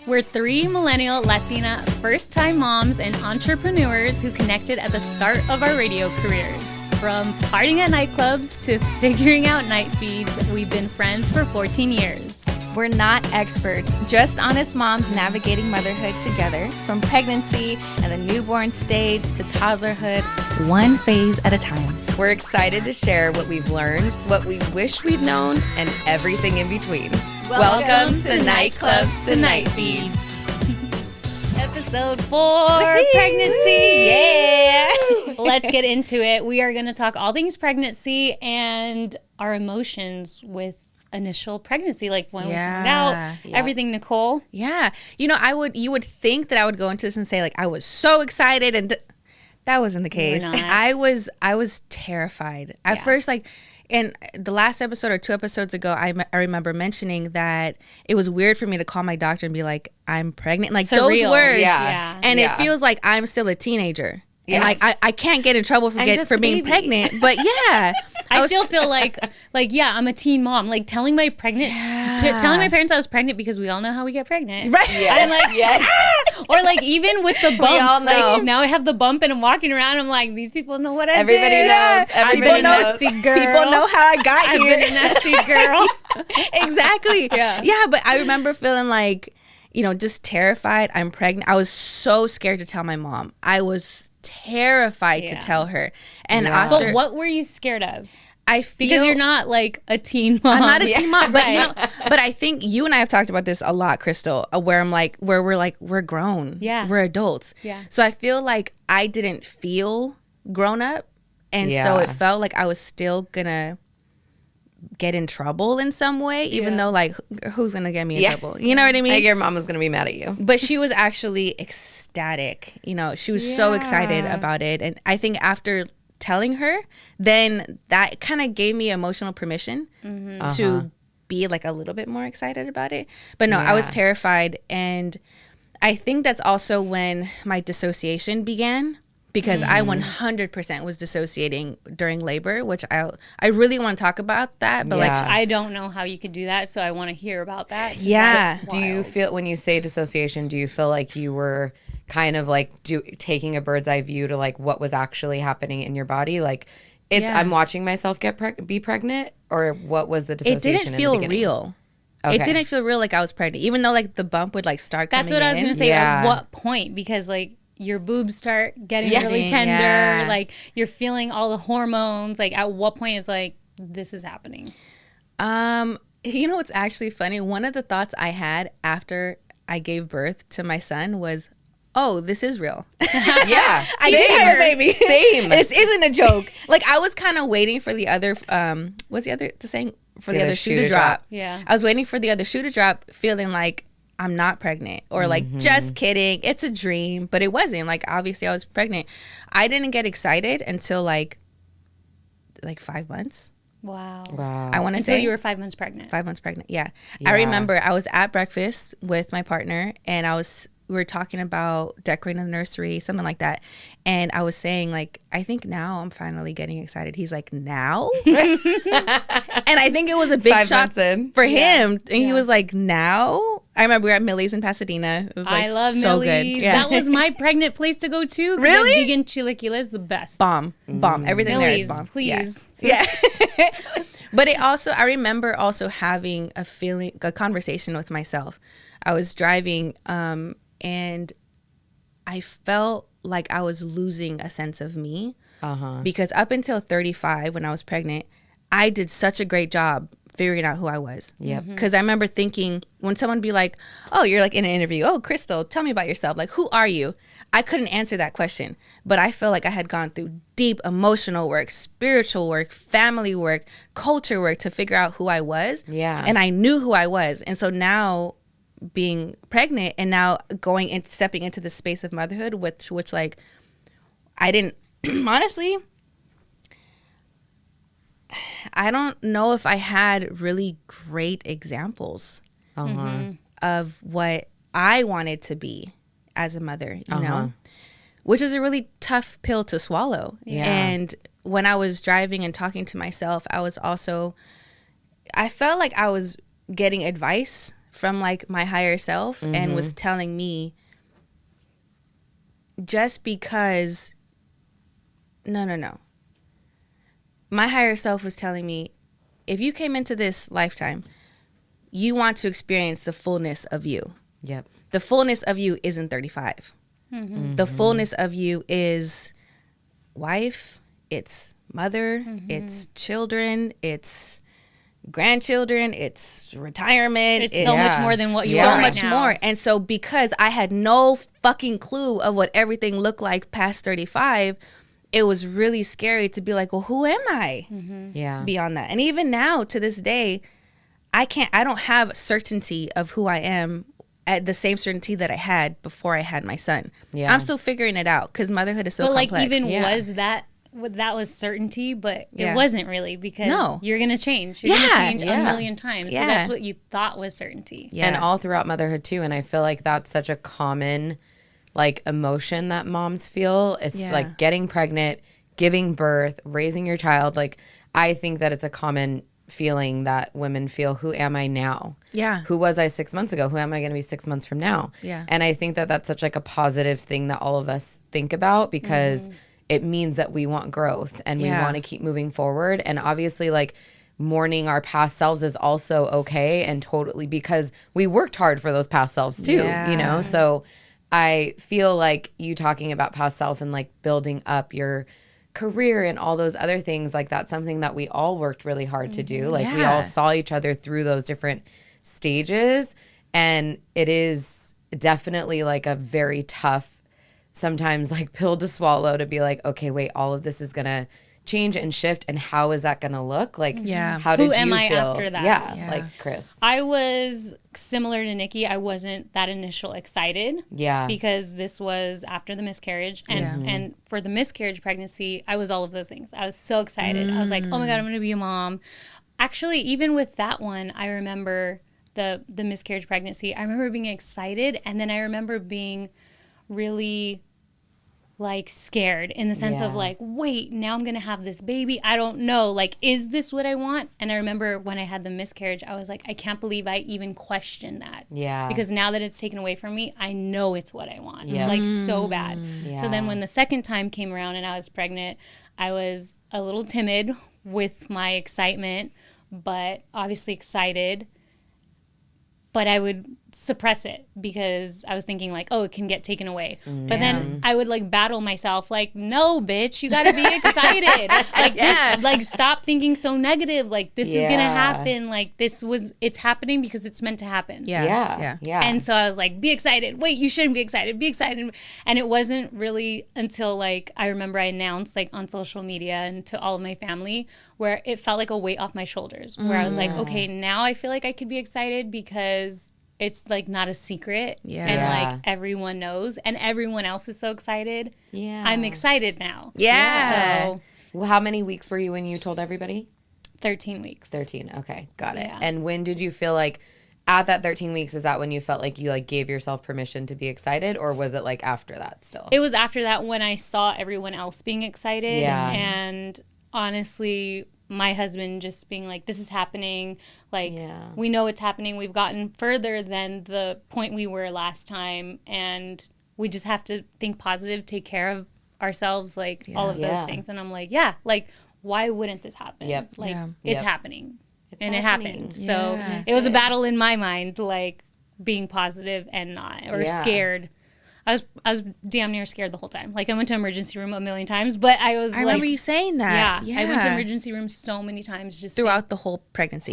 We're three millennial Latina first-time moms and entrepreneurs who connected at the start of our radio careers. From partying at nightclubs to figuring out night feeds, we've been friends for 14 years. We're not experts, just honest moms navigating motherhood together, from pregnancy and the newborn stage to toddlerhood, one phase at a time. We're excited to share what we've learned, what we wish we'd known, and everything in between. Welcome to Nightclubs to Night Feeds. Episode 4, pregnancy. Yeah. Let's get into it. We are going to talk all things pregnancy and our emotions with initial pregnancy, like when we found out everything, Nicole. Yeah. You know, you would think that I would go into this and say, like, I was so excited, and that wasn't the case. I was terrified. At first, like, in the last episode or 2 episodes ago, I remember mentioning that it was weird for me to call my doctor and be like, I'm pregnant. Like, those words. Yeah. And it feels like I'm still a teenager. And like I can't get in trouble for being pregnant, but yeah, I still feel like I'm a teen mom. Like telling my parents I was pregnant, because we all know how we get pregnant, right? I'm like, or like even with the bump, like now I have the bump and I'm walking around. I'm like, these people know what I did. Everybody knows. Everybody knows. Nasty girl. People know how I got here. I've been a nasty girl. Exactly. Yeah. But I remember feeling like, you know, just terrified. I'm pregnant. I was so scared to tell my mom. I was terrified to tell her. And after, but what were you scared of? Because you're not like a teen mom. I'm not a teen mom, but you know, but I think you and I have talked about this a lot, Crystal, where we're grown. Yeah. We're adults. Yeah. So I feel like I didn't feel grown up, and so it felt like I was still gonna get in trouble in some way, even though, like, who's gonna get me in trouble? You know what I mean? Like, your mom was gonna be mad at you. But she was actually ecstatic. You know, she was so excited about it. And I think after telling her, then that kind of gave me emotional permission to be like a little bit more excited about it. But no, I was terrified. And I think that's also when my dissociation began, because I 100% was dissociating during labor, which I really want to talk about that. But like, I don't know how you could do that, so I want to hear about that. Yeah. So do you feel, when you say dissociation, do you feel like you were kind of like taking a bird's eye view to like what was actually happening in your body? Like, I'm watching myself be pregnant, or what was the dissociation? It didn't feel real. Okay. It didn't feel real, like I was pregnant, even though like the bump would like start coming in. That's what I was going to say. At what point? Because like, your boobs start getting really tender, like you're feeling all the hormones. Like, at what point is like, this is happening? You know what's actually funny? One of the thoughts I had after I gave birth to my son was, oh, this is real. Yeah. I did have a baby. Same. This isn't a joke. Like, I was kind of waiting for the other, what's the other saying? For the other shoe to drop. Yeah. I was waiting for the other shoe to drop, feeling like I'm not pregnant, or like, just kidding, it's a dream. But it wasn't. Like, obviously I was pregnant. I didn't get excited until like 5 months. Wow. I want to say you were 5 months pregnant. 5 months pregnant. Yeah. I remember I was at breakfast with my partner, and we were talking about decorating the nursery, something like that. And I was saying, like, I think now I'm finally getting excited. He's like, now? And I think it was a big shock for him. And he was like, now? I remember we were at Millie's in Pasadena. It was like, I love so Millie's. Good. Yeah. That was my pregnant place to go to. Really? Vegan chilaquila is the best. Bomb. Everything Millie's, there is bomb. Please. Yeah. But I remember also having a conversation with myself. I was driving, and I felt like I was losing a sense of me, because up until 35, when I was pregnant, I did such a great job figuring out who I was. Yep. Because I remember thinking, when someone be like, oh, you're like in an interview, oh, Crystal, tell me about yourself. Like, who are you? I couldn't answer that question, but I felt like I had gone through deep emotional work, spiritual work, family work, culture work to figure out who I was. Yeah. And I knew who I was. And so now, being pregnant and now stepping into the space of motherhood, which like, I didn't, honestly, I don't know if I had really great examples of what I wanted to be as a mother, you know, which is a really tough pill to swallow. Yeah. And when I was driving and talking to myself, I felt like I was getting advice from like my higher self and was telling me, just because, no. My higher self was telling me, if you came into this lifetime, you want to experience the fullness of you. Yep. The fullness of you isn't 35. The fullness of you is wife, it's mother, it's children, it's grandchildren, it's retirement. It's so much more than what you are so right much now. more. And so because I had no fucking clue of what everything looked like past 35, it was really scary to be like, well, who am I beyond that? And even now, to this day, I don't have certainty of who I am at the same certainty that I had before I had my son. Yeah. I'm still figuring it out because motherhood is so complex. But like, even was that was certainty, but it wasn't really, because you're going to change. You're going to change a million times. So that's what you thought was certainty. And all throughout motherhood too. And I feel like that's such a common like emotion that moms feel. It's like getting pregnant, giving birth, raising your child. Like, I think that it's a common feeling that women feel, who am I now? Yeah. Who was I 6 months ago? Who am I going to be 6 months from now? Yeah. And I think that that's such like a positive thing that all of us think about, because it means that we want growth and we want to keep moving forward. And obviously, like, mourning our past selves is also okay, and totally, because we worked hard for those past selves too, you know? So I feel like you talking about past self and like building up your career and all those other things, like, that's something that we all worked really hard to do. Like, we all saw each other through those different stages, and it is definitely like a very tough, sometimes like pill to swallow, to be like, okay, wait, all of this is gonna change and shift, and how is that gonna look like? How did Who am you I feel after that? Like Chris? I was similar to Nikki. I wasn't that initial excited, because this was after the miscarriage, and for the miscarriage pregnancy, I was all of those things. I was so excited. I was like, oh my God, I'm gonna be a mom. Actually, even with that one, I remember the miscarriage pregnancy, I remember being excited, and then I remember being really like scared, in the sense of like, wait, now I'm gonna have this baby. I don't know, like, is this what I want? And I remember when I had the miscarriage, I was like, I can't believe I even questioned that. Because now that it's taken away from me, I know it's what I want. Like, so bad. So then when the second time came around and I was pregnant, I was a little timid with my excitement, but obviously excited. But I would suppress it, because I was thinking like, oh, it can get taken away. But then I would like battle myself like, no, bitch, you got to be excited. Like, this, like, stop thinking so negative. Like, this is going to happen. Like, it's happening because it's meant to happen. And so I was like, be excited. Wait, you shouldn't be excited. Be excited. And it wasn't really until like, I remember I announced like on social media and to all of my family, where it felt like a weight off my shoulders, where I was like, okay, now I feel like I could be excited, because it's like not a secret, and like everyone knows, and everyone else is so excited. I'm excited now. So, well, how many weeks were you when you told everybody? 13 weeks. 13. Okay, got it. And when did you feel like, at that 13 weeks, is that when you felt like you like gave yourself permission to be excited, or was it like after that still? It was after that, when I saw everyone else being excited, and honestly, my husband just being like, this is happening. Like, we know it's happening. We've gotten further than the point we were last time. And we just have to think positive, take care of ourselves, like all of those things. And I'm like, like, why wouldn't this happen? Like, it's happening. It happened. So it was a battle in my mind, like being positive and not, or scared. I was damn near scared the whole time. Like, I went to emergency room a million times, but I remember you saying that. I went to emergency room so many times, just throughout the whole pregnancy.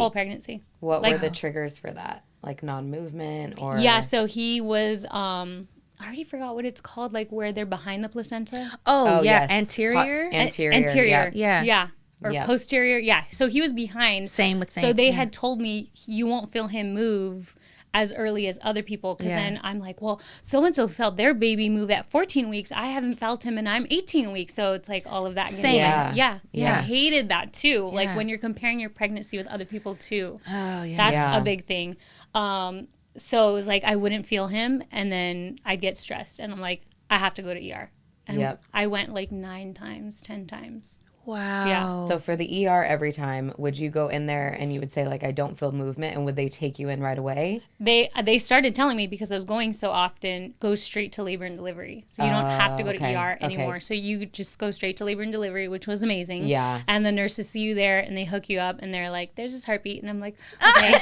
What were the triggers for that? Like non-movement, or? Yeah, so he was, I already forgot what it's called, like where they're behind the placenta. Oh yeah, yes. Anterior. Yeah. Or posterior. Yeah. So he was behind. Same. So they had told me, you won't feel him move as early as other people, because then I'm like, well, so-and-so felt their baby move at 14 weeks. I haven't felt him, and I'm 18 weeks. So it's like all of that. Same. I hated that too. Like when you're comparing your pregnancy with other people too. Oh, yeah. That's a big thing. So it was like, I wouldn't feel him, and then I'd get stressed, and I'm like, I have to go to ER. And I went like 9 times, 10 times. Wow. Yeah. So for the ER every time, would you go in there and you would say like, I don't feel movement, and would they take you in right away? They started telling me, because I was going so often, go straight to labor and delivery. So you don't have to go to okay, ER anymore. okay. So you just go straight to labor and delivery, which was amazing. Yeah. And the nurses see you there and they hook you up and they're like, there's this heartbeat. And I'm like, okay.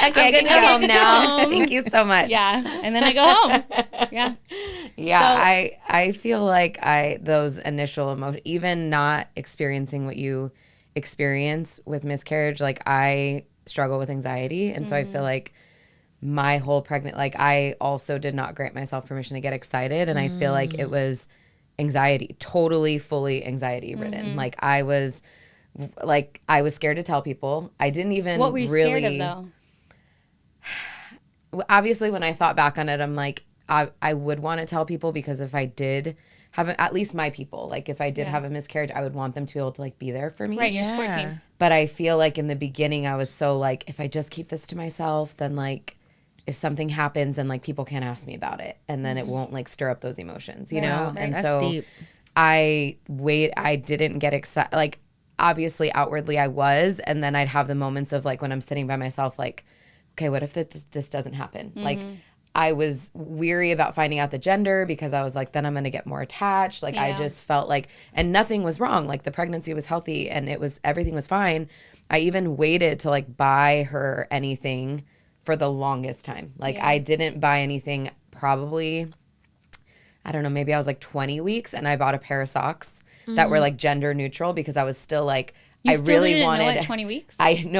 Okay, I can go home now. Thank you so much. Yeah. And then I go home. Yeah. Yeah, So- I feel like those initial emotions, even not experiencing what you experience with miscarriage, like I struggle with anxiety, and so I feel like my whole pregnant, like I also did not grant myself permission to get excited, and I feel like it was anxiety, totally, fully anxiety ridden. Like I was scared to tell people. I didn't even What were you really scared of, though? Obviously, when I thought back on it, I'm like, I would want to tell people, because if I did have at least my people, like if I did have a miscarriage, I would want them to be able to like be there for me. Right, your support team. But I feel like in the beginning, I was so like, if I just keep this to myself, then like if something happens, then like people can't ask me about it, and then it won't like stir up those emotions, you know? And that's so deep. I didn't get excited. Like obviously outwardly I was, and then I'd have the moments of like when I'm sitting by myself, like, okay, what if this doesn't happen? Like I was weary about finding out the gender, because I was like, then I'm going to get more attached. Like I just felt like, and nothing was wrong. Like the pregnancy was healthy and everything was fine. I even waited to like buy her anything for the longest time. Like I didn't buy anything probably, I don't know, maybe I was like 20 weeks, and I bought a pair of socks that were like gender neutral, because I was still like, You I still really didn't wanted know at 20 weeks? I knew.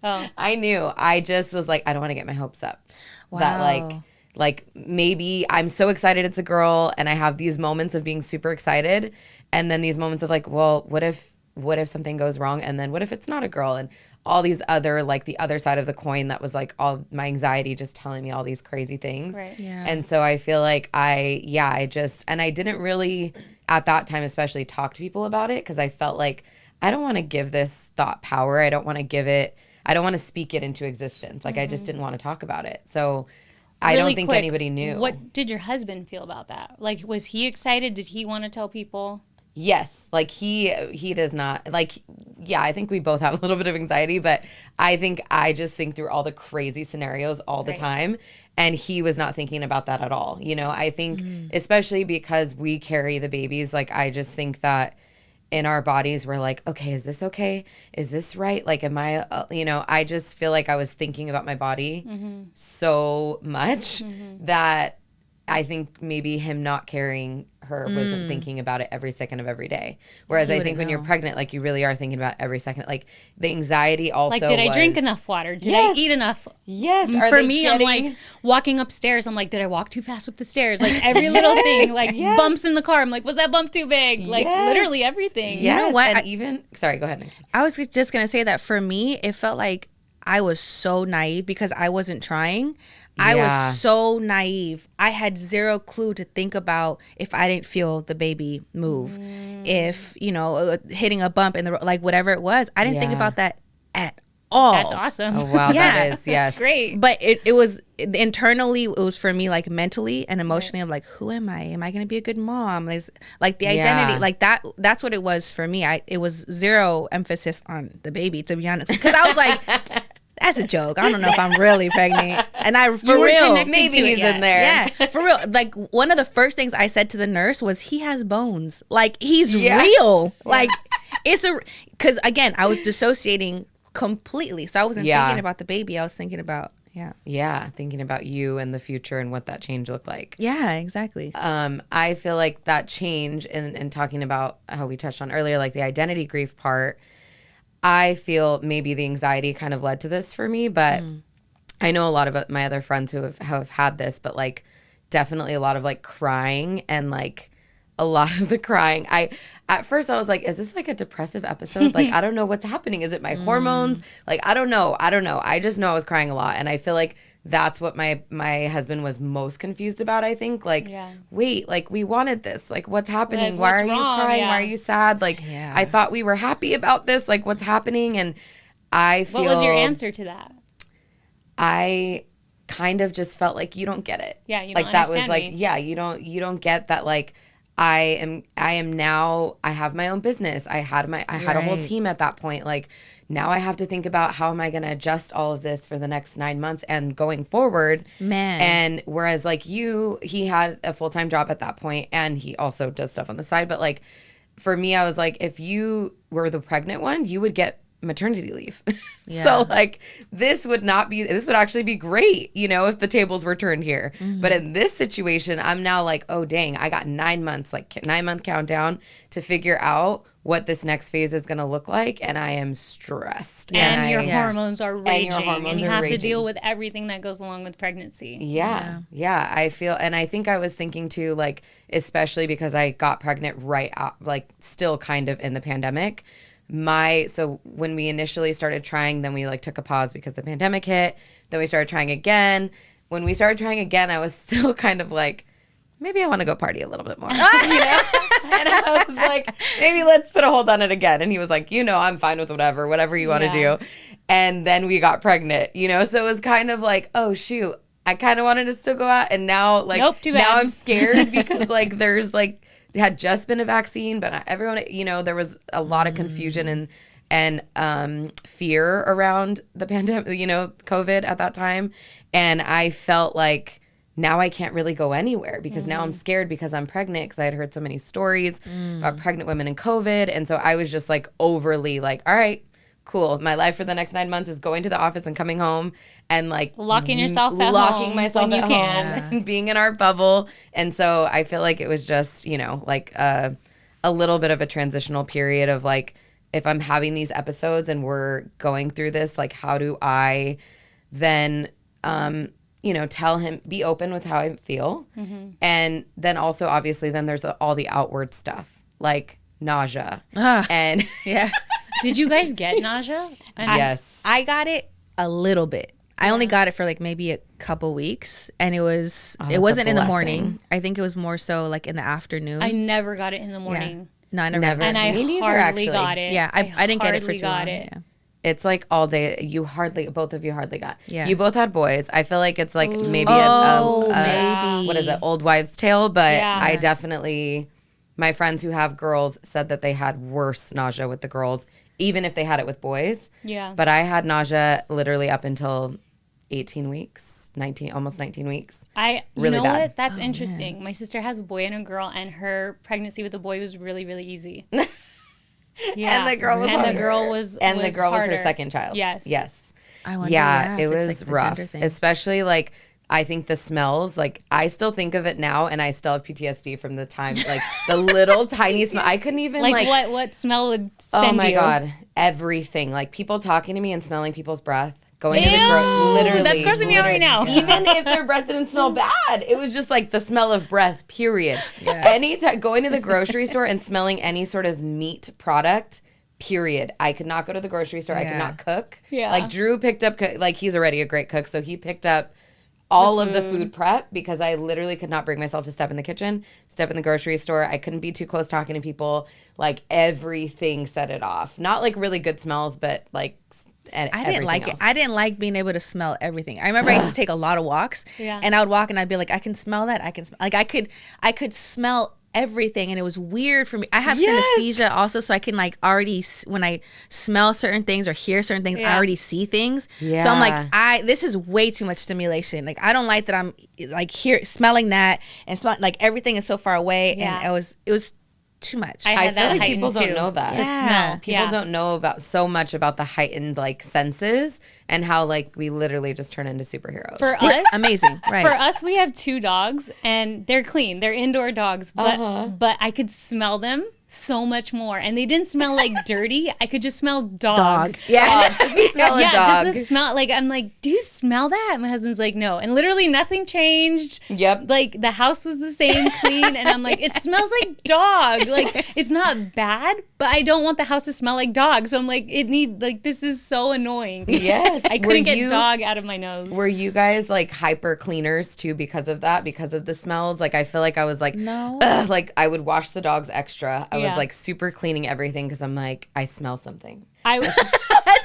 Oh. I knew. I just was like, I don't want to get my hopes up. That like maybe I'm so excited it's a girl, and I have these moments of being super excited, and then these moments of like, well, what if something goes wrong, and then what if it's not a girl, and all these other, like the other side of the coin, that was like all my anxiety just telling me all these crazy things. Right. Yeah. And so I feel like I didn't really at that time especially talk to people about it, because I felt like I don't want to give this thought power. I don't want to speak it into existence. Like I just didn't want to talk about it. So I Really don't think quick, anybody knew. What did your husband feel about that? Like, was he excited? Did he want to tell people? Yes. Like he does not, like, yeah, I think we both have a little bit of anxiety, but I just think through all the crazy scenarios all the time. And he was not thinking about that at all. You know, I think especially because we carry the babies, like I just think that in our bodies, we're like, okay, is this okay? Is this right? Like, am I, I just feel like I was thinking about my body so much that I think maybe him not carrying her wasn't thinking about it every second of every day. Whereas I think when you're pregnant, like you really are thinking about every second. Like the anxiety also Like, did I drink enough water? Did I eat enough? Yes. For me, I'm like walking upstairs. I'm like, did I walk too fast up the stairs? Like every little thing, like bumps in the car. I'm like, was that bump too big? Like literally everything. Yes. You know what? And sorry, go ahead. I was just going to say that for me, it felt like I was so naive because I wasn't trying. I was so naive. I had zero clue to think about if I didn't feel the baby move, if, hitting a bump in the, like whatever it was. I didn't think about that at all. That's awesome. Oh, wow. That is, yes. That's great. But it was internally, it was for me like mentally and emotionally. I'm like, who am I? Am I going to be a good mom? Like the identity, like that's what it was for me. It was zero emphasis on the baby, to be honest. Because I was like, that's a joke. I don't know if I'm really pregnant. And for real, maybe he's in there. Yeah, for real. Like one of the first things I said to the nurse was, he has bones. Like he's real. Like because again, I was dissociating completely. So I wasn't thinking about the baby. I was thinking about, thinking about you and the future and what that change looked like. Yeah, exactly. I feel like that change and talking about how we touched on earlier, like the identity grief part, I feel maybe the anxiety kind of led to this for me, but I know a lot of my other friends who have had this, but like definitely a lot of like crying, and like a lot of the crying. At first I was like, is this like a depressive episode? Like, I don't know what's happening. Is it my hormones? Like, I don't know. I just know I was crying a lot. And I feel like that's what my husband was most confused about, I think. Like, wait, like we wanted this. Like, what's happening? Like, why what's are you wrong? crying? Yeah. Why are you sad? Like, I thought we were happy about this. Like, what's happening? And I feel... What was your answer to that? I kind of just felt like, you don't get it. Yeah, you like don't that was understand like, me. yeah, you don't get that. Like, I am now, I have my own business. I had a whole team at that point. Like, now I have to think about how am I going to adjust all of this for the next 9 months and going forward. Man. And whereas like he had a full-time job at that point, and he also does stuff on the side. But like for me, I was like, if you were the pregnant one, you would get maternity leave. Yeah. So like this would actually be great, you know, if the tables were turned here. But in this situation, I'm now like, oh dang, I got 9 months, like 9-month countdown to figure out what this next phase is going to look like, and I am stressed. And your hormones are raging, and you have to raging. deal with everything that goes along with pregnancy. Yeah. I feel, and I think I was thinking too, like, especially because I got pregnant right out, like still kind of in the pandemic. So when we initially started trying, then we like took a pause because the pandemic hit. Then we started trying again. When we started trying again, I was still kind of like, maybe I want to go party a little bit more. You know? And I was like, maybe let's put a hold on it again. And he was like, you know, I'm fine with whatever you want to do. And then we got pregnant, you know? So it was kind of like, oh shoot, I kind of wanted to still go out. And now like, nope, too bad. Now I'm scared because like there's like, had just been a vaccine, but not everyone, you know, there was a lot of confusion and fear around the pandemic, you know, COVID at that time. And I felt like now I can't really go anywhere because now I'm scared because I'm pregnant, because I had heard so many stories about pregnant women and COVID. And so I was just like overly like, all right, cool. My life for the next 9 months is going to the office and coming home and like locking myself at home and being in our bubble. And so I feel like it was just, you know, like a little bit of a transitional period of like, if I'm having these episodes and we're going through this, like how do I then, you know, tell him, be open with how I feel. And then also obviously then there's all the outward stuff like nausea. And Yeah. Did you guys get nausea? yes. I got it a little bit. I only got it for like maybe a couple weeks, and it wasn't in the morning. I think it was more so like in the afternoon. I never got it in the morning. No, I never. And I Me neither, hardly actually. got it. Yeah, I didn't get it for hardly too got long. it. Yeah. It's like all day. Both of you hardly got. Yeah. You both had boys. I feel like it's like maybe maybe. what is it, old wives' tale? But Yeah. I definitely, my friends who have girls said that they had worse nausea with the girls, even if they had it with boys. Yeah. But I had nausea literally up until 18 weeks, almost 19 weeks. You Really know bad. what? That's interesting. My sister has a boy and a girl, and her pregnancy with a boy was really, really easy. Yeah. And the girl was And harder. the girl was And the girl was her harder. second child. Yes. Yes. I wonder, Yeah, if it it's, was like, the rough. gender thing. Especially like I think the smells, like I still think of it now and I still have PTSD from the time, like the little tiny smell. I couldn't even Like what smell would send you? oh my God, everything. Like people talking to me and smelling people's breath. Going to the Ew, literally. that's grossing me out right now. Even if their breath didn't smell bad, it was just like the smell of breath, period. Anytime going to the grocery store and smelling any sort of meat product, period. I could not go to the grocery store. I could not cook. Yeah. Like Drew picked up, like he's already a great cook, so he picked up all of the food prep because I literally could not bring myself to step in the kitchen, step in the grocery store. I couldn't be too close talking to people. Like everything set it off. Not like really good smells, but like I didn't like else. it. I didn't like being able to smell everything. I remember I used to take a lot of walks, and I would walk and I'd be like, I can smell that. I can smell. Like I could smell everything, and it was weird for me. I have synesthesia also, so I can like already when I smell certain things or hear certain things, I already see things. Yeah. So I'm like, this is way too much stimulation. Like I don't like that I'm like smelling that and smell like everything is so far away, and it was too much. I feel like people don't know that. The smell. People don't know about so much about the heightened like senses and how like we literally just turn into superheroes. For us, Amazing, right? For us, we have 2 dogs, and they're clean. They're indoor dogs, but I could smell them so much more, and they didn't smell like dirty. I could just smell dog. Yeah. Just the smell of dog. Just the smell. Like I'm like, do you smell that? My husband's like, no, and literally nothing changed. Yep. Like the house was the same, clean, and I'm like, it smells like dog. Like it's not bad, but I don't want the house to smell like dog. So I'm like, this is so annoying. Yes. I couldn't get dog out of my nose. Were you guys like hyper cleaners too because of that? Because of the smells? Like I feel like I was like, No. like I would wash the dogs extra. I was Yeah. like super cleaning everything because I'm like, I smell something. I was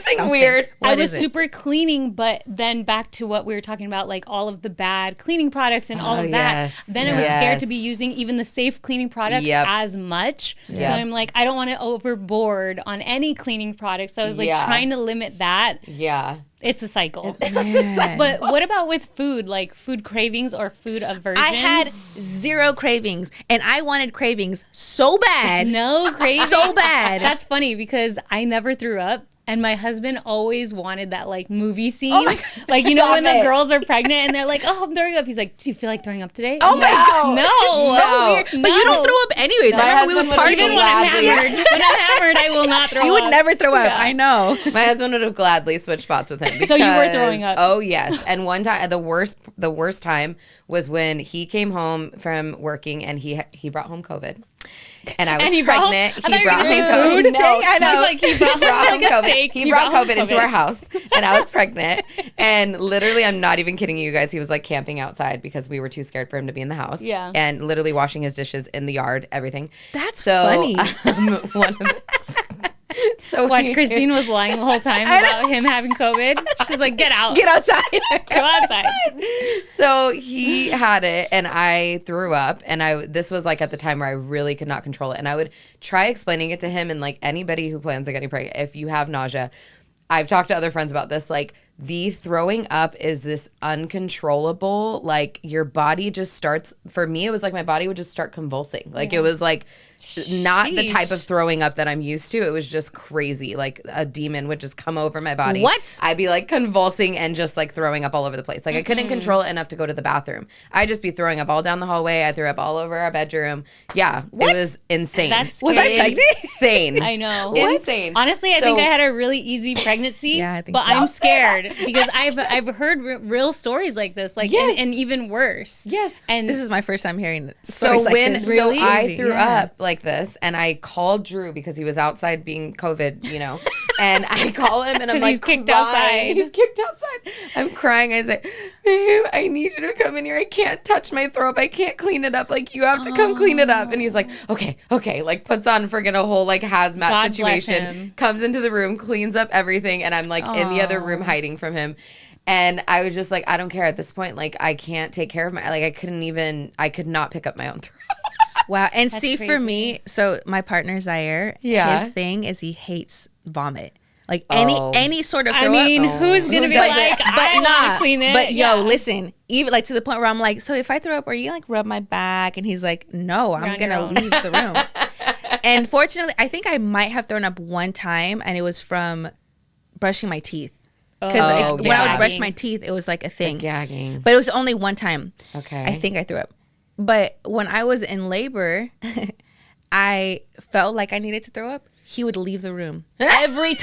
something weird. I was super cleaning, but then back to what we were talking about, like all of the bad cleaning products and all of that. Then I was scared to be using even the safe cleaning products as much. So I'm like, I don't want to overboard on any cleaning products. So I was like trying to limit that. Yeah. It's a cycle. But what about with food, like food cravings or food aversions? I had 0 cravings, and I wanted cravings so bad. No cravings? So bad. That's funny because I never threw up. And my husband always wanted that like movie scene. Oh my, like, you know, when the girls are pregnant and they're like, oh, I'm throwing up. He's like, do you feel like throwing up today? Oh my God. No. So weird. But you don't throw up anyways. I remember we would party. Even when I'm hammered. When I'm hammered, I will not throw up. You would never throw up. I know. My husband would have gladly switched spots with him. Because, so you were throwing up. Oh, yes. And one time, the worst time was when he came home from working and he brought home COVID. And I was pregnant. He brought home food. No, I know. Like he brought home like a steak. He brought COVID into our house, and I was pregnant. And literally, I'm not even kidding you guys. He was like camping outside because we were too scared for him to be in the house. Yeah. And literally washing his dishes in the yard, everything. That's funny. So watch, Christine was lying the whole time about him having COVID. She's like, get out. Get outside. Go outside. So he had it and I threw up, and this was like at the time where I really could not control it. And I would try explaining it to him, and like anybody who plans on getting pregnant, if you have nausea, I've talked to other friends about this, like the throwing up is this uncontrollable, like your body just starts, for me, it was like my body would just start convulsing. Like it was like not the type of throwing up that I'm used to. It was just crazy. Like a demon would just come over my body. What? I'd be like convulsing and just like throwing up all over the place. Like I couldn't control it enough to go to the bathroom. I'd just be throwing up all down the hallway. I threw up all over our bedroom. Yeah. What? It was insane. Was I pregnant? Insane. I know. Insane. Honestly, I think I had a really easy pregnancy. Yeah, I think but so. I'm scared because I've heard real stories like this, like and even worse. Yes. And This is my first time hearing it. So when Really? I threw up like this, and I called Drew because he was outside being COVID, you know, and I call him and I'm like, he's kicked outside. He's kicked outside. I'm crying. I say, babe, I need you to come in here. I can't touch my throat. I can't clean it up. Like you have to come clean it up. And he's like, okay. Like puts on friggin' a whole like hazmat God situation, comes into the room, cleans up everything, and I'm like in the other room hiding from him. And I was just like, I don't care at this point. Like I can't take care of I could not pick up my own throat. Wow. And That's see, crazy. for me, so my partner Zaire, his thing is he hates vomit. Like any sort of throw I mean, up. who's gonna be like, I want to clean it? But yo, listen, even like to the point where I'm like, so if I throw up, are you gonna like rub my back? And he's like, no, I'm gonna leave the room. And fortunately, I think I might have thrown up one time, and it was from brushing my teeth. Because when I would brush my teeth, it was like a thing. Gagging. But it was only one time. Okay. I think I threw up. But when I was in labor, I felt like I needed to throw up. He would leave the room. Every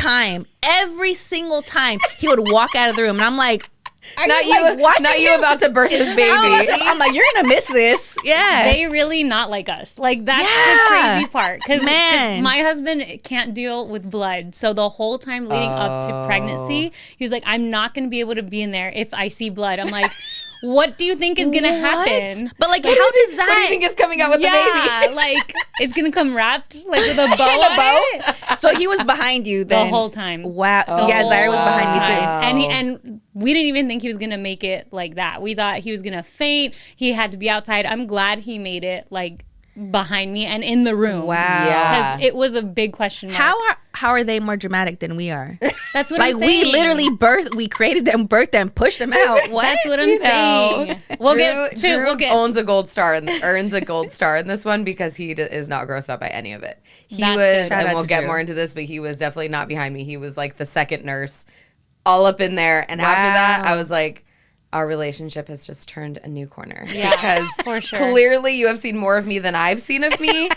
single time, he would walk out of the room. And I'm like, not you about to birth this baby. I'm like, you're going to miss this. Yeah. They really not like us. Like that's the crazy part. Because my husband can't deal with blood. So the whole time leading up to pregnancy, he was like, I'm not going to be able to be in there if I see blood. I'm like, what do you think is going to happen? But like, how does that? What do you think is coming out with the baby? Like it's going to come wrapped like with a bow on it. So he was behind you then? The whole time. Wow. Yeah, Zaire was behind you too. And we didn't even think he was going to make it like that. We thought he was going to faint. He had to be outside. I'm glad he made it like behind me and in the room. Wow. Yeah. Because it was a big question mark. How are they more dramatic than we are? That's what like I'm saying. we literally we created them, birthed them, pushed them out. What? That's what I'm saying. Drew owns a gold star and earns a gold star in this one because he is not grossed out by any of it. He was, and we'll get more into this, but he was definitely not behind me. He was like the second nurse, all up in there. And after that, I was like, our relationship has just turned a new corner. Yeah, because for sure. Clearly you have seen more of me than I've seen of me.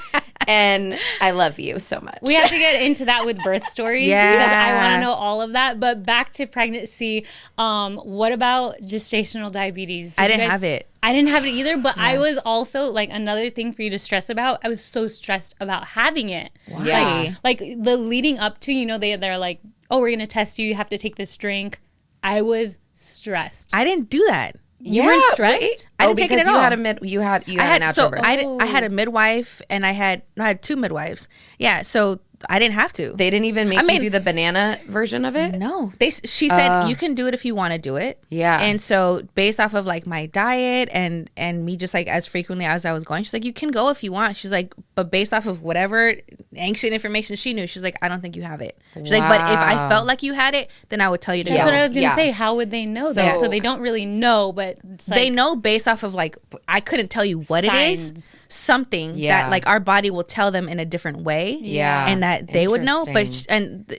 And I love you so much. We have to get into that with birth stories because I want to know all of that. But back to pregnancy, what about gestational diabetes? I didn't have it. I didn't have it either, but I was also like another thing for you to stress about. I was so stressed about having it. Why? Yeah. Like the leading up to, you know, they're like, oh, we're going to test you. You have to take this drink. I was stressed. I didn't do that. You weren't stressed? I didn't take it at all. You had a natural birth. I had a midwife and I had 2 midwives. Yeah, so I didn't have to. They didn't even make you do the banana version of it? No. She said, you can do it if you want to do it. Yeah. And so based off of like my diet and me just like as frequently as I was going, she's like, you can go if you want. She's like, but based off of whatever ancient information she knew, she's like, I don't think you have it. She's like, but if I felt like you had it, then I would tell you to go. That's what I was going to say. How would they know that? So they don't really know, but it's like, they know based off of like, I couldn't tell you what signs. it is. Something that like our body will tell them in a different way. Yeah. And that they would know. But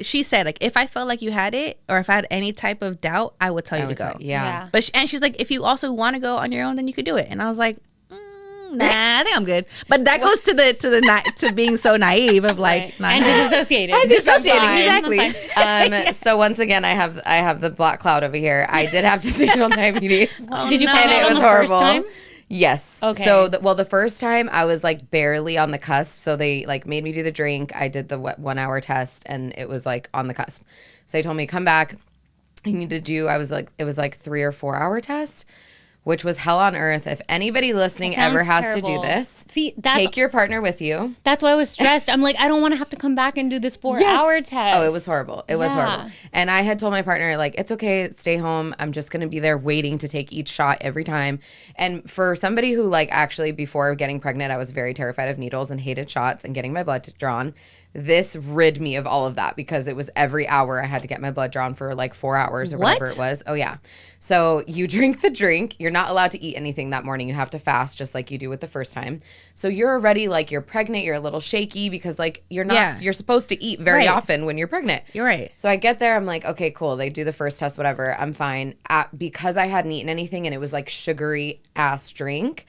she said like, if I felt like you had it or if I had any type of doubt, I would tell you to go. Yeah. But and she's like, if you also want to go on your own, then you could do it. And I was like, nah, I think I'm good. But that goes to being so naive of like, and disassociated. Exactly. So once again, I have the black cloud over here. I did have gestational diabetes. Did you find and out it on was the horrible. first time? Yes. Okay. So the first time I was like barely on the cusp. So they like made me do the drink. I did the 1 hour test and it was like on the cusp. So they told me come back. I need to do. It was like 3 or 4 hour test, which was hell on earth. If anybody listening ever has to do this, take your partner with you. That's why I was stressed. I'm like, I don't want to have to come back and do this 4 hour test. Oh, it was horrible. It was horrible. And I had told my partner, like, it's okay, stay home. I'm just going to be there waiting to take each shot every time. And for somebody who, like, actually before getting pregnant, I was very terrified of needles and hated shots and getting my blood drawn. This rid me of all of that because it was every hour I had to get my blood drawn for like 4 hours or whatever it was. Oh, yeah. So you drink the drink. You're not allowed to eat anything that morning. You have to fast just like you do with the first time. So you're already like, you're pregnant. You're a little shaky because like you're not, you're supposed to eat very often when you're pregnant. You're right. So I get there. I'm like, okay, cool. They do the first test, whatever. I'm fine. Because I hadn't eaten anything and it was like sugary ass drink.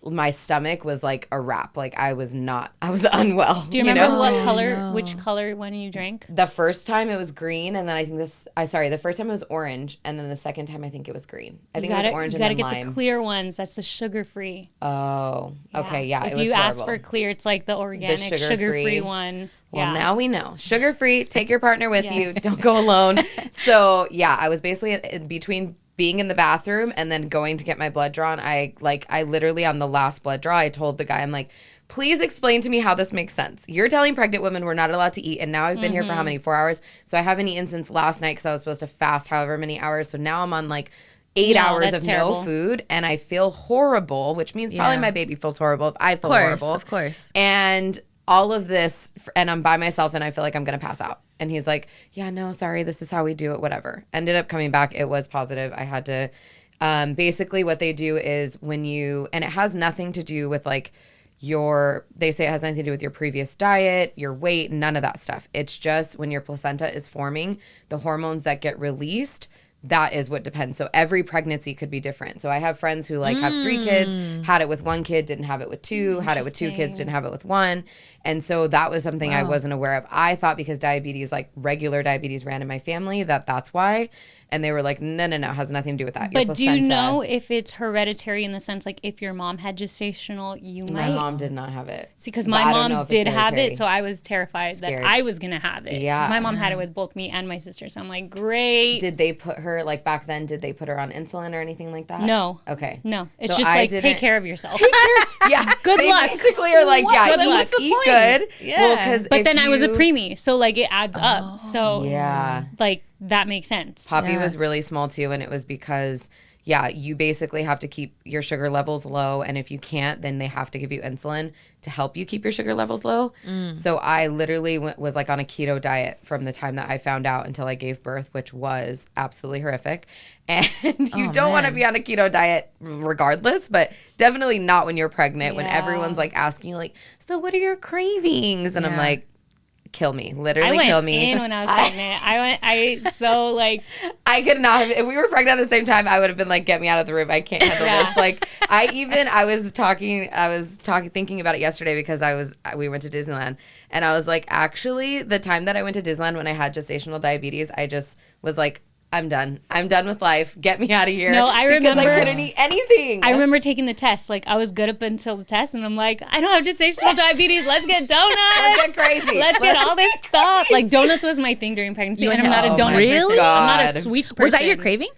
My stomach was like a wrap. Like I was unwell. Do you remember what color, which color when you drank? The first time it was green, and then I think the first time it was orange, and then the second time I think it was green. I think it was orange and then lime. You gotta get the clear ones. That's the sugar-free. Oh, okay, yeah. If it was you horrible. ask for clear, it's like the organic sugar-free one. Well, now we know. Sugar-free, take your partner with you. Don't go alone. So, yeah, I was basically between being in the bathroom and then going to get my blood drawn. I literally on the last blood draw, I told the guy, I'm like, please explain to me how this makes sense. You're telling pregnant women we're not allowed to eat. And now I've been here for how many, 4 hours? So I haven't eaten since last night because I was supposed to fast however many hours. So now I'm on like 8 hours of no food and I feel horrible, which means probably my baby feels horrible if I feel horrible. Of course. And all of this, and I'm by myself and I feel like I'm going to pass out. And he's like, yeah, no, sorry, this is how we do it, whatever. Ended up coming back. It was positive. I had to, basically what they do is when you, and it has nothing to do with like they say it has nothing to do with your previous diet, your weight, none of that stuff. It's just when your placenta is forming, the hormones that get released, that is what depends. So every pregnancy could be different. So I have friends who like have 3 kids, had it with 1 kid, didn't have it with 2, had it with 2 kids, didn't have it with 1. And so that was something I wasn't aware of. I thought because diabetes, like regular diabetes ran in my family, that's why. And they were like, no, it has nothing to do with that. But do you know if it's hereditary in the sense, like if your mom had gestational, you might? My mom did not have it. See, because my mom did have it, so I was terrified that I was going to have it. Yeah. Because my mom had it with both me and my sister, so I'm like, great. Did they put her, like back then, did they put her on insulin or anything like that? No. Okay. No. It's so just like, take care of yourself. Yeah. Good luck. Basically are like, good luck. Eat good. Yeah. Well, but then I was a preemie, so like it adds up. So like that makes sense. Poppy was really small too, and it was because you basically have to keep your sugar levels low, and if you can't, then they have to give you insulin to help you keep your sugar levels low. So I literally was like on a keto diet from the time that I found out until I gave birth, which was absolutely horrific. And you don't want to be on a keto diet regardless, but definitely not when you're pregnant, when everyone's like asking like, so what are your cravings? And I'm like, kill me, literally kill me. I went in when I was pregnant. I could not have, if we were pregnant at the same time, I would have been like, get me out of the room. I can't handle this. Like I was thinking about it yesterday because we went to Disneyland and I was like, actually the time that I went to Disneyland when I had gestational diabetes, I just was like, I'm done. I'm done with life. Get me out of here. No, I remember. Because I couldn't eat anything. I remember taking the test. Like, I was good up until the test, and I'm like, I don't have gestational diabetes. Let's get donuts. Let's get crazy. Let's get all this stuff. Like, donuts was my thing during pregnancy, and I'm not a donut person. I'm not a sweets person. Was that your craving?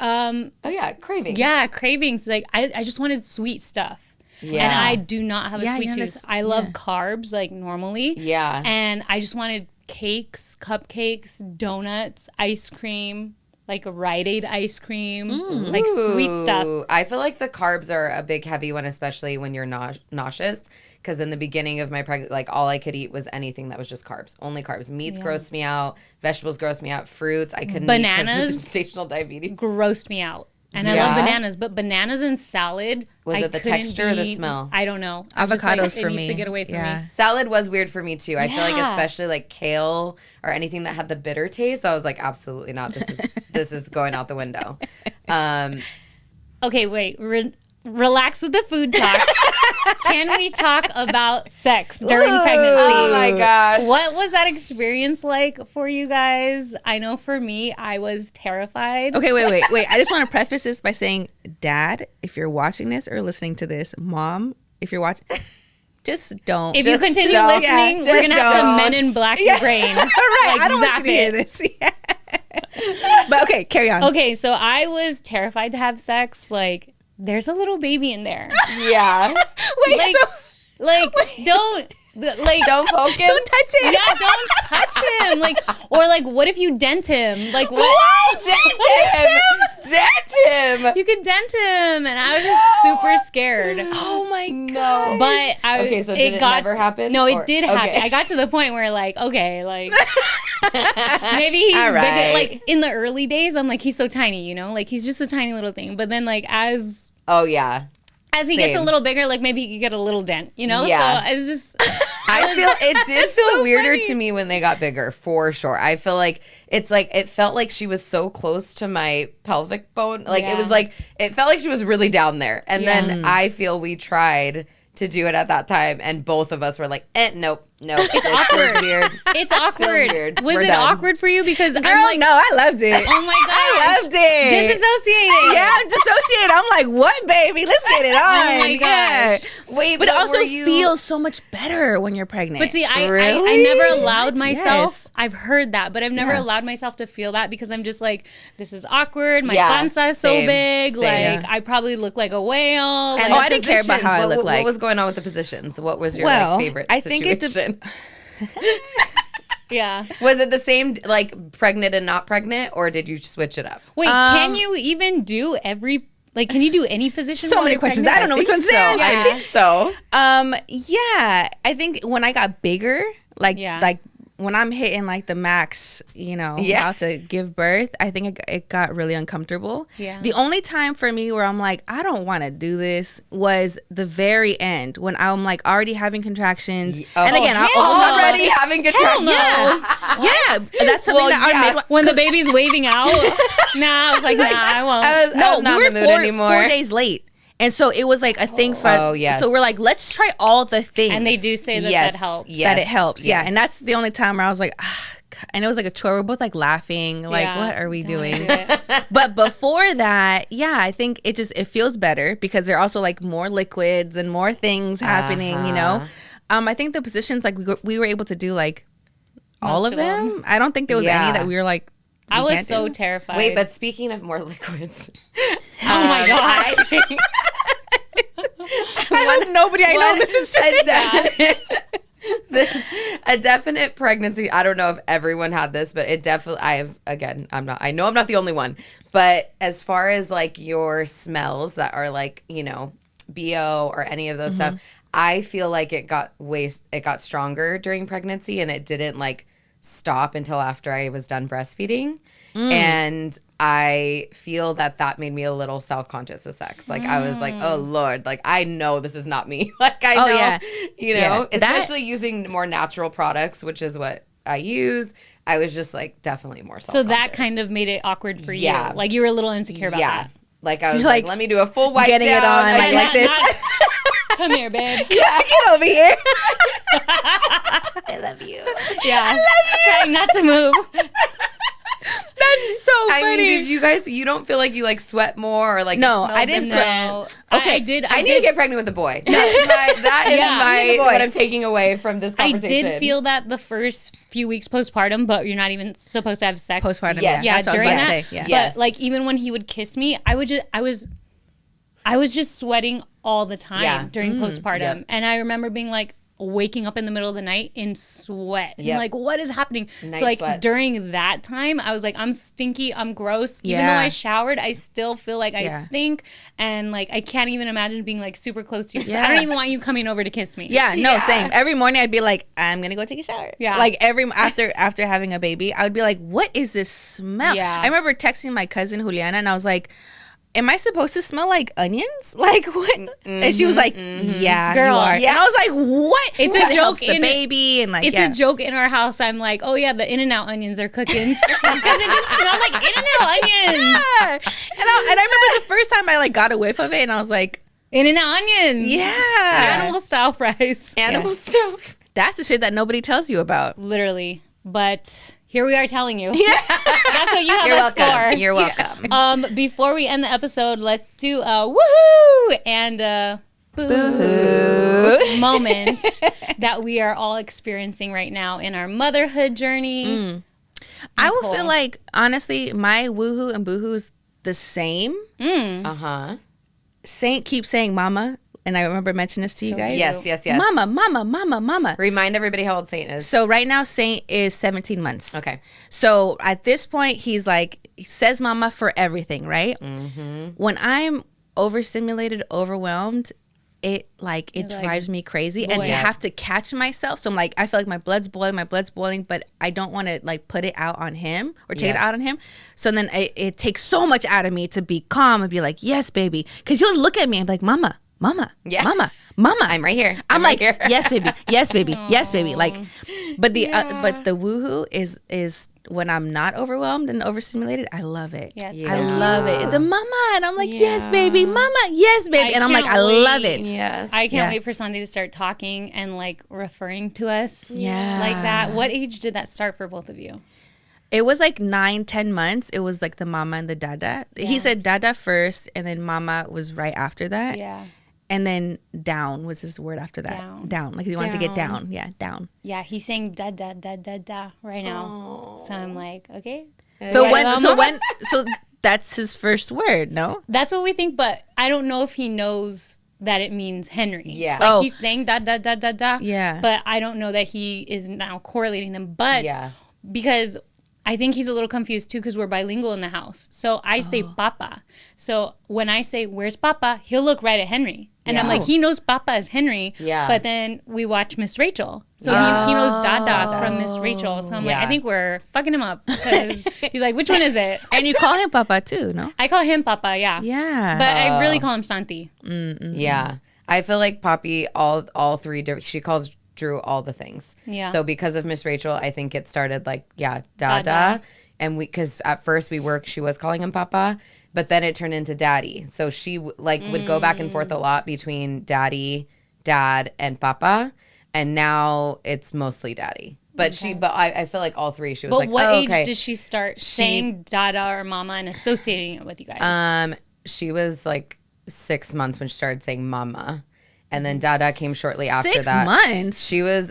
Oh, yeah, cravings. Yeah, cravings. Like, I just wanted sweet stuff. Yeah. And I do not have a sweet you know, tooth. I love carbs like normally. Yeah. And I just wanted cakes, cupcakes, donuts, ice cream, like a Rite Aid ice cream, like sweet stuff. Ooh, I feel like the carbs are a big heavy one, especially when you're nauseous. Because in the beginning of my pregnancy, like all I could eat was anything that was just carbs, only carbs. Meats grossed me out, vegetables grossed me out, fruits I couldn't eat because of gestational diabetes. Grossed me out. And I love bananas, but bananas and salad. Was it the texture or the smell? I don't know. Avocados for it me. needs to get away from me. Salad was weird for me too. I feel like especially like kale or anything that had the bitter taste, I was like, absolutely not. This is going out the window. Okay, wait. Relax with the food talk. Can we talk about sex during pregnancy? Oh my gosh. What was that experience like for you guys? I know for me, I was terrified. Okay, wait. I just want to preface this by saying, Dad, if you're watching this or listening to this, Mom, if you're watching, just don't. If you continue don't. listening, Yeah, we're going to have to don't. Men in Black your brain. Right, Like, I don't want you zap to hear it. this. But okay, carry on. Okay, so I was terrified to have sex. Like, there's a little baby in there. Yeah. Wait, Don't Don't poke him. don't touch it. Yeah, don't touch him. Like, or like, what if you dent him? Like, what? Dent him. You could dent him, and I was just super scared. Oh my God. But I Okay, so did it never happen? No, Or- it did happen. okay. I got to the point where like, okay, like maybe he's All right. bigger. Like in the early days, I'm like, he's so tiny, you know, like he's just a tiny little thing. But then like as Oh yeah. he gets a Same. little bigger, like maybe he could get a little dent, you know. Yeah. So it's just. I feel it did feel so weirder funny. to me when they got bigger, for sure. I feel like it's like it felt like she was so close to my pelvic bone. Like it was Yeah. like it felt like she was really down there. And then I feel we tried to do it at that time, and both of us were like, nope. It's awkward. Weird. It's awkward. weird. Was We're it done. awkward for you? Because Girl, I'm like, no, I loved it. oh my gosh, I loved it. disassociated. Yeah, I'm dissociated. I'm like, what, baby? Let's get it on. Oh my Yeah. gosh. Wait, But it also were you- feels so much better when you're pregnant. But see, I Really? never allowed What? myself. Yes. I've heard that, but I've never Yeah. allowed myself to feel that because I'm just like, this is awkward. My Yeah, panza is so same, big. same. Like I probably look like a whale. And Like, the I didn't care about positions, how I what- look like. What was going on with the positions? What was your Well, favorite I think it situation? yeah. Was it the same, like pregnant and not pregnant, or did you switch it up? Wait, can you even do can you do any position? So while many you're questions. pregnant? I don't know which one's so. that. I think so. Yeah, I think when I got bigger, like Yeah. like when I'm hitting like the max, you know, Yeah. about to give birth, I think it got really uncomfortable. Yeah. The only time for me where I'm like, I don't want to do this was the very end when I'm like already having contractions. And again, I hell almost no. Already having contractions. no. yeah, that's something Well, that our yeah. midwife. When the baby's waving out. Nah, I was like, nah, I won't. I was No, not we in were the mood 4 anymore. days late. And so it was like a thing for us. Oh, yes. So we're like, let's try all the things. And they do say that Yes, that helps. yes. That it helps. Yeah. yes. And that's the only time where I was like, God. And it was like a chore. We're both like laughing. Like, Yeah, what are we don't doing? do it. But before that, yeah, I think it feels better because there are also like more liquids and more things happening, you know? I think the positions, like we were able to do like all Most of of them. them. I don't think there was Yeah. any that we were like, I we was can't so do. terrified. Wait, but speaking of more liquids, oh my gosh. I think I hope nobody I know listens to this. a definite pregnancy. I don't know if everyone had this, but it definitely. I know I'm not the only one. But as far as like your smells that are like BO or any of those stuff, I feel like it got stronger during pregnancy, and it didn't like stop until after I was done breastfeeding. And I feel that made me a little self-conscious with sex. Like I was like, oh Lord, like I know this is not me. Like I know, yeah. Yeah. especially using more natural products, which is what I use. I was just like definitely more So self-conscious. that kind of made it awkward for you. Yeah. Like you were a little insecure about that. Like I was You're like, like, let me do a full wipe getting it down. on, And like this. Come here, babe. Yeah, get over here. I love you. Yeah. Trying not to move. That's so funny. I mean, you don't feel like you like sweat more or like No, it smelled I didn't different? No. Okay, I did. I need to get pregnant with a boy. That is Yeah. my what I'm taking away from this I conversation. did feel that the first few weeks postpartum, but you're not even supposed to have sex. Postpartum, Yes. Yeah, That's what I was during about that. to say. Yeah. But Yes. like even when he would kiss me, I I was just sweating all the time during postpartum. Yep. And I remember being like, waking up in the middle of the night in sweat. Yep. Like, what is happening? Night so like sweats. During that time, I was like, I'm stinky, I'm gross. Even though I showered, I still feel like I stink. And like, I can't even imagine being like super close to you. So I don't even want you coming over to kiss me. Same. Every morning I'd be like, I'm gonna go take a shower. Like after having a baby, I would be like, what is this smell? I remember texting my cousin Juliana and I was like, am I supposed to smell like onions? Like what? And she was like, yeah, girl, you are. Yeah. And I was like, what? It's a joke in the baby and like it's a joke in our house. I'm like, oh yeah, the In-N-Out onions are cooking because it just smells like In-N-Out onions. And I remember the first time I like got a whiff of it and I was like, In-N-Out onions. Yeah. Animal style fries. Animal style. That's the shit that nobody tells you about. Literally. But here we are telling you. Yeah. That's what you have us for. You're welcome. Before we end the episode, let's do a woohoo and a boo moment that we are all experiencing right now in our motherhood journey. I will feel like, honestly, my woohoo and boohoo is the same. Saint keeps saying mama. And I remember mentioning this to you guys. Yes. Mama. Remind everybody how old Saint is. So right now, Saint is 17 months. Okay. So at this point, he says mama for everything, right? When I'm overstimulated, overwhelmed, it drives me crazy. And to have to catch myself. So I'm like, I feel like my blood's boiling, but I don't want to like put it out on him or take it out on him. So then it takes so much out of me to be calm and be like, yes, baby. Because he'll look at me and be like, mama, mama, I'm right here. I'm like, yes, baby, yes, baby, yes, baby. Like, but the woohoo is when I'm not overwhelmed and overstimulated. I love it. I love it. The mama, and I'm like, yes, baby, mama, yes, baby, and I'm like, I love it. Yes, I can't wait for Sandy to start talking and like referring to us. Like that. What age did that start for both of you? It was like 9-10 months. It was like the mama and the dada. He said dada first, and then mama was right after that. Yeah. And then down was his word after that. Down. Like he wanted to get down. Yeah, down. Yeah, he's saying da da da da da right now. So I'm like, okay. So that's his first word, no? That's what we think, but I don't know if he knows that it means Henry. Yeah. Like he's saying da da da da da. Yeah. But I don't know that he is now correlating them. But because I think he's a little confused too because we're bilingual in the house. So I say papa. So when I say, where's papa? He'll look right at Henry. And I'm like, he knows papa is Henry. Yeah. But then we watch Miss Rachel. So he knows Dada from Miss Rachel. So I'm like, I think we're fucking him up because he's like, which one is it? And you call him papa too, no? I call him papa, yeah. Yeah. But I really call him Santi. Yeah. I feel like Poppy, all three, she calls Drew all the things. Yeah. So because of Miss Rachel, I think it started like, Dada. And because at first she was calling him Papa, but then it turned into Daddy. So she would go back and forth a lot between Daddy, Dad, and Papa. And now it's mostly Daddy. But I feel like all three, she was like, what age did she start saying Dada or Mama and associating it with you guys? She was like 6 months when she started saying Mama. And then Dada came shortly after 6 that. 6 months?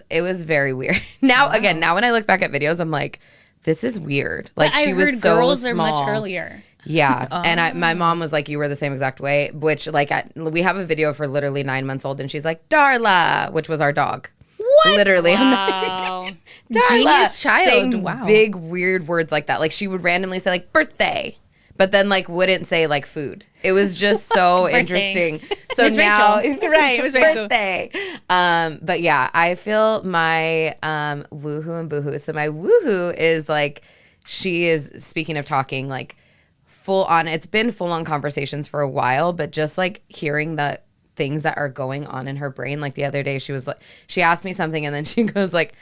It was very weird. Now when I look back at videos, I'm like, this is weird. Like but she was so girls small. Are much earlier. Yeah. And my mom was like, you were the same exact way, which we have a video for literally 9 months old and she's like, Darla, which was our dog. What? Literally. Wow. Genius child. Saying wow. big weird words like that. Like she would randomly say like birthday, but then like wouldn't say like food. It was just so interesting. So Ms. now, Rachel. right, it was birthday. But yeah, I feel my woohoo and boohoo. So my woohoo is like, she is, speaking of talking, like full on. It's been full on conversations for a while, but just like hearing the things that are going on in her brain. Like the other day, she was like, she asked me something, and then she goes like,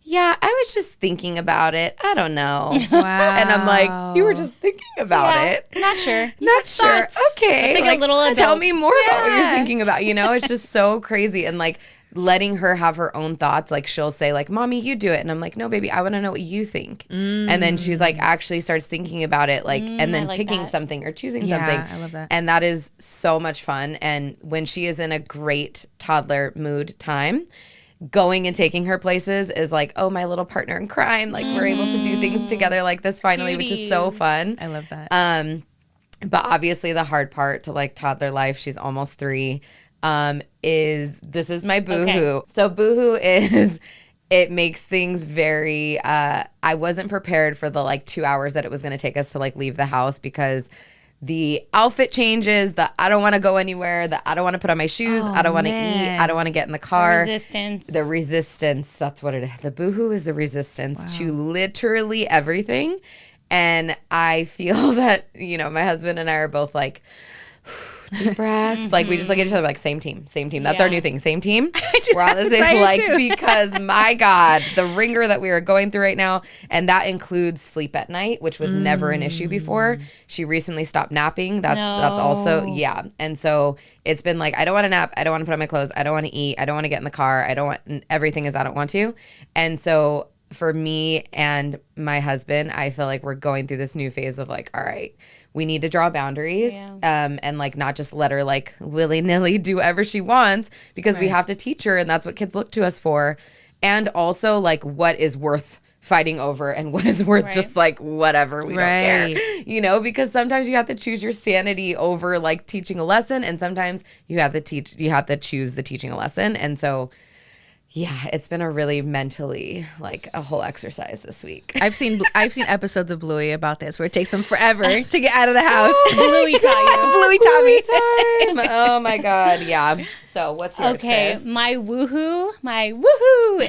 yeah, I was just thinking about it. I don't know. Wow. And I'm like, you were just thinking about it? Not sure. Not sure. Okay. It's like a little adult. Tell me more about what you're thinking about. You know, it's just so crazy. And like letting her have her own thoughts. Like she'll say like, Mommy, you do it. And I'm like, no, baby, I want to know what you think. And then she's like, actually starts thinking about it. Like, and then like picking something or choosing something. I love that. And that is so much fun. And when she is in a great toddler mood time, going and taking her places is like, oh, my little partner in crime. Like we're able to do things together like this finally, which is so fun. I love that. But obviously the hard part to like toddler life, she's almost 3, is this is my BooHoo. Okay. So BooHoo is, it makes things very, I wasn't prepared for the like 2 hours that it was going to take us to like leave the house, because the outfit changes, the I don't want to go anywhere, the I don't want to put on my shoes, I don't want to eat, I don't want to get in the car. The resistance, that's what it is. The BooHoo is the resistance to literally everything. And I feel that, you know, my husband and I are both like, deep breaths. Like, we just look at each other like, same team. That's our new thing. Same team. We're on the same, like, because my God, the ringer that we are going through right now, and that includes sleep at night, which was never an issue before. She recently stopped napping. That's also, yeah. And so it's been like, I don't want to nap. I don't want to put on my clothes. I don't want to eat. I don't want to get in the car. Everything is I don't want to. And so for me and my husband, I feel like we're going through this new phase of like, all right, we need to draw boundaries, and like not just let her like willy-nilly do whatever she wants, because we have to teach her, and that's what kids look to us for. And also like what is worth fighting over and what is worth just like whatever, we don't care, you know, because sometimes you have to choose your sanity over like teaching a lesson, and sometimes you have to choose the teaching a lesson. And so yeah, it's been a really mentally like a whole exercise this week. I've seen episodes of Bluey about this, where it takes them forever to get out of the house. Bluey taught me. Oh my God, yeah. So what's yours? Okay, Chris? my woohoo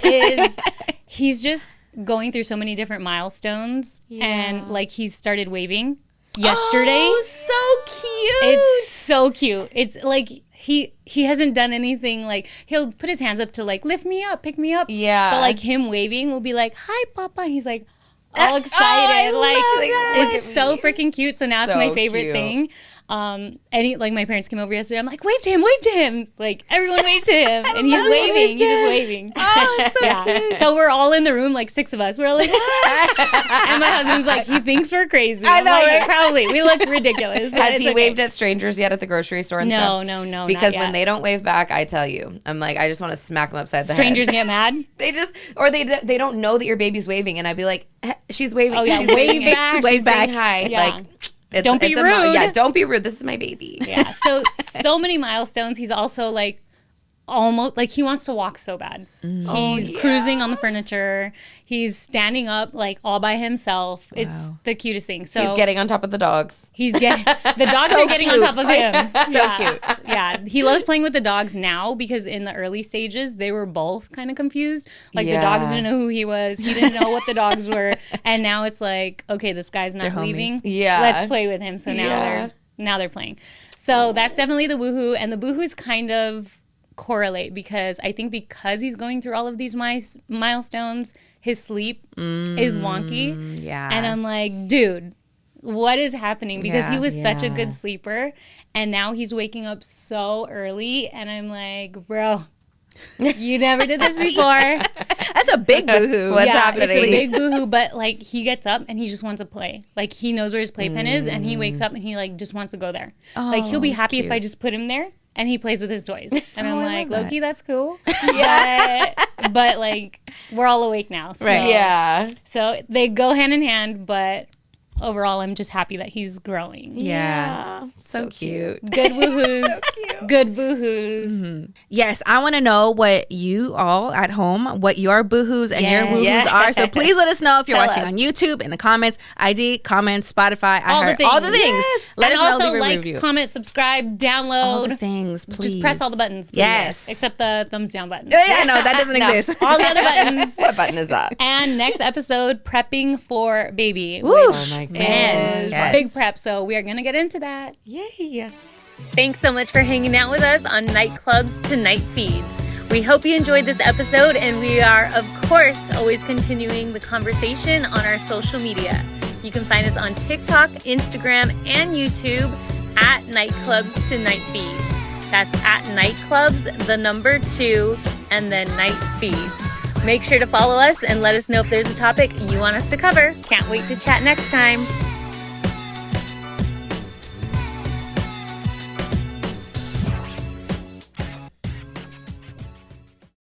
is he's just going through so many different milestones, and like he started waving yesterday. Oh, so cute! It's so cute. It's like. He hasn't done anything, like he'll put his hands up to like lift me up, pick me up. Yeah. But like him waving will be like, hi, Papa. And he's like all excited. It's so freaking cute. So now it's my favorite thing. And like my parents came over yesterday. I'm like, wave to him. Like everyone wave to him. And he's waving. He's just waving. Oh, so cute. So we're all in the room, like 6 of us. We're all like, ah. And my husband's like, he thinks we're crazy. I know, like, probably. We look ridiculous. Has he waved at strangers yet at the grocery store and stuff? No. Because when they don't wave back, I tell you, I'm like, I just want to smack them upside the Strangers head. get mad? They don't know that your baby's waving, and I'd be like, she's waving. Oh yeah, she's wave back. She's wave back. Hi. Yeah. Like, don't be rude. Don't be rude. This is my baby. Yeah. So many milestones. He's also like almost like he wants to walk so bad. He's cruising on the furniture. He's standing up like all by himself. Wow. It's the cutest thing. So he's getting on top of the dogs. The dogs are getting on top of him. So cute. Yeah. He loves playing with the dogs now, because in the early stages they were both kind of confused. Like the dogs didn't know who he was. He didn't know what the dogs were. And now it's like, okay, this guy's not leaving. Yeah. Let's play with him. So now they're playing. So that's definitely the woohoo. And the woohoos kind of correlate, because I think because he's going through all of these milestones, his sleep is wonky. Yeah. And I'm like, dude, what is happening? Because he was such a good sleeper, and now he's waking up so early, and I'm like, bro, you never did this before. That's a big boohoo. What's happening? It's a big boohoo, but like he gets up and he just wants to play. Like he knows where his playpen is, and he wakes up and he like just wants to go there. Like he'll be happy if I just put him there and he plays with his toys. And I'm like, Loki, that's cool. But like we're all awake now. So, right. Yeah. So they go hand in hand, but overall, I'm just happy that he's growing. Yeah. So cute. Good woohoos. So cute. Good boohoos. Mm-hmm. Yes, I want to know what you all at home, what your boohoos and your woohoos are. So please let us know if you're watching on YouTube, in the comments, IG, comments, Spotify, all the things. Yes. Let us also know. Leave a like, review. comment, subscribe, download. All the things, please. Just press all the buttons. Please. Yes. Except the thumbs down button. Yeah, no, that doesn't exist. All the other buttons. What button is that? And next episode, prepping for baby. Woo. Oh my God. Man, big prep. So we are going to get into that. Yay. Thanks so much for hanging out with us on Nightclubs to Night Feeds. We hope you enjoyed this episode, and we are, of course, always continuing the conversation on our social media. You can find us on TikTok, Instagram, and YouTube at Nightclubs to Night Feeds. That's at Nightclubs, the number 2, and then Night Feeds. Make sure to follow us and let us know if there's a topic you want us to cover. Can't wait to chat next time.